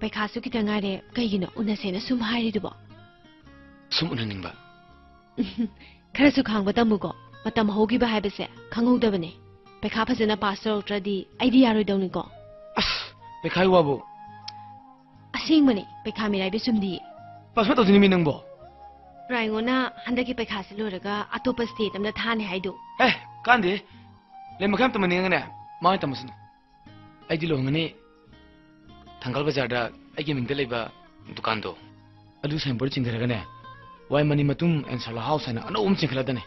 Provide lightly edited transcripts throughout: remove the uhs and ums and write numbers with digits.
पैखासु किता ngaire kaigino unasena sum hairidubo sum unaningba kharasu khangba tamugo matam hogiba haibase khangudabane पैखा फजना पास तौरदी आईदी यारोय दौनिको पैखाय वाबो असेंगमने पैखा मिराय बेसुमदी पास मा तौदिनि मिनंबो रायंगोना हंदकी पैखा से लोरगा अतोप state अमदा थाने हाइदो कांदे ले मखम तमनेंगने माय तमसनु आईदी लोंगने थांगल बाजारदा आईगी मिंगदे लेबा दुकान दो अदु सैंबर चिंगरगने वाय मनी मतुम एंसला हाउस हना अनोम चिंखलादने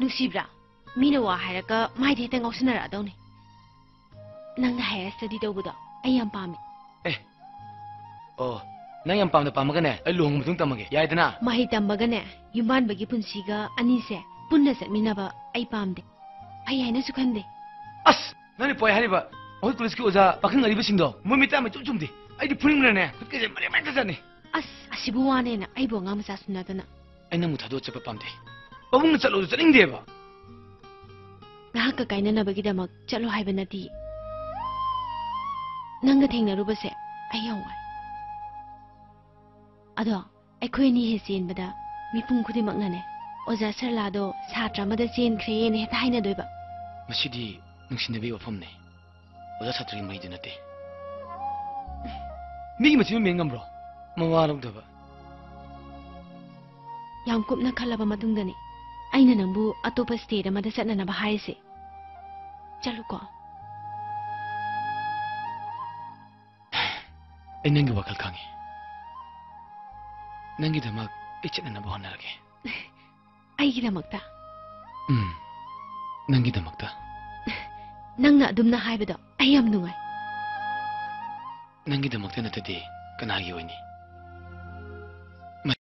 नुसीब्रा मीना वा हायरका माइदे तं गौसनरा दौने नंगना हायर स्टडी तौबदो आई याम पामे ओ नंग याम पामदा पामगने आई लोंग मुतुंग तमगे यायदना माहि तमबगने युमान बगी पुंसीगा अनीसे पुन्ना समिनाबा आई पामदे आई हायना सुखंदे अस ननि पोय हारिबा ओय पुलिस की ओजा पाखंग अरिबा सिंगदो मुमिता मे चुचुमदे आईदी फुरिंगने खुदके मरे मरे तजाने अस असिबु वानेना आइबो ngamsa सुनादना आइना मुथादो चप पामदे पबुंग चलो चलिंगदेबा नाहका काइननबगीदमक चलो हाइबनती नंगा थेंगनरुबसे आयावाय अदो अखोइनी हे चेनबदा मिपुंग खुदिमकनाने ओजा सरलादो सात्रमदा चेनख्रेने हेता हाइनदोइबा मसिदी नुसिनबे वफमने ओजा सात्री मैदे नते मिगी मसिम मेंगमब्रो मवारौदबा याम कुपना खलबा मतुंगदनी आइना नंबु अतोपा स्टेट अमदा चटननबा हाइसे चलो को आई नंगी वखल खांगे नंगी धमक आई चटननबा होनरगे आइगी दमकता नंगी दमकता नंगना अदुमना हाइबदो आई याम नुंगाय नंगी दमकता नतदे कनागी ओइनी